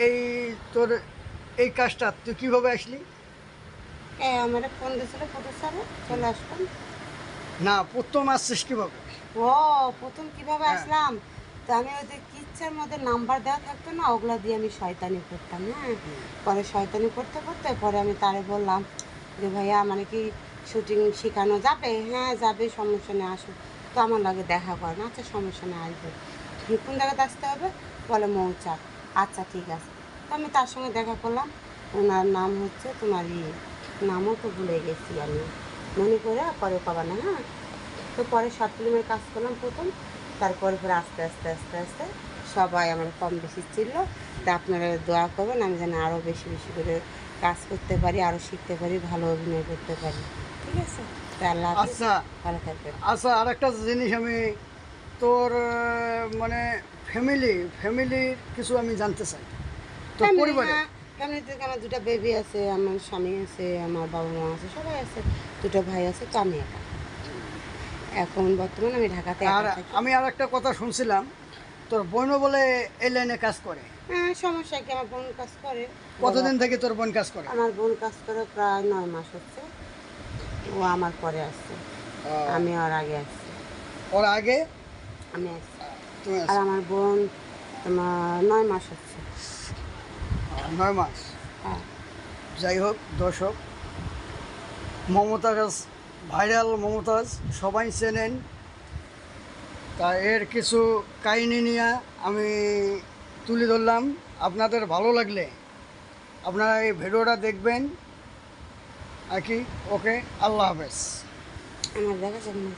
এই তোর এই কাজটা তুই কীভাবে আসলি? আমার ফোন দিয়েছিল ফটো স্যারে চলে আসলাম। না, প্রথম আসছিস কীভাবে? ও প্রথম কিভাবে হ্যাঁ। আসলাম, তো আমি ওই যে কিচ্ছার মধ্যে নাম্বার দেওয়া থাকতো না, ওগুলা দিয়ে আমি শয়তানি করতাম। হ্যাঁ, পরে শয়তানি করতে করতে পরে আমি তারে বললাম যে ভাইয়া মানে কি শুটিং শেখানো যাবে? হ্যাঁ যাবে, সমস্যা নেই আসো। তো আমার লাগে দেখা করে না, আচ্ছা সমস্যা নেই আসবে। কোন জায়গাতে আসতে হবে? বলে মৌচাক। আচ্ছা ঠিক আছে। তো আমি তার সঙ্গে দেখা করলাম। ওনার নাম হচ্ছে তোমার নামও তো ভুলে গেছি আমি, মনে করে পরে পাবা না। হ্যাঁ, তো পরে শর্ট ফিল্মের কাজ করলাম প্রথম, তারপরে পরে আস্তে আস্তে আস্তে আস্তে সবাই আমার কম বেশি ছিল। তা আপনারা দোয়া করবেন আমি যেন আরও বেশি বেশি করে কাজ করতে পারি, আরও শিখতে পারি, ভালো অভিনয় করতে পারি। ঠিক আছে, তো আল্লাহ হাফিজ, আচ্ছা ভালো থাকবেন। আচ্ছা, আরেকটা জিনিস আমি তোর মানে ফ্যামিলির কিছু আমি জানতে চাই, তোর ফ্যামিলি, পরিবারে। হ্যাঁ ফ্যামিলি থেকে আমার দুটো বেবি আছে, আমার স্বামী আছে, আমার বাবা মা আছে, সবাই আছে, দুটো ভাই আছে, তো আমি একা। এখন বর্তমানে আমি ঢাকাতে আর একা থাকি। আমি আর একটা কথা শুনছিলাম, তোর বোনও বলে এই লাইনে কাজ করে। হ্যাঁ সমস্যা কি, আমার বোন কাজ করে। বড় কতদিন আপা, থেকে তোর বোন কাজ করে? আমার বোন কাজ করে প্রায় 9 মাস হচ্ছে। ও আমার পরে আসছে, আহ, আমি ওর আগে আসছি। ওর আগে আমি আসছি, তুমি আর আছো। আমার বোন তোমার 9 মাস হচ্ছে। 9 মাস। হ্যাঁ। যাই হোক দর্শক, মমতাজ, ভাইরাল মমতাজ সবাই চেনেন। তা এর কিছু কাহিনী নিয়ে আমি তুলে ধরলাম। আপনাদের ভালো লাগলে আপনারা এই ভিডিওটা দেখবেন আর কি। ওকে, আল্লাহ হাফেজ। আমার দেখা যাবে না।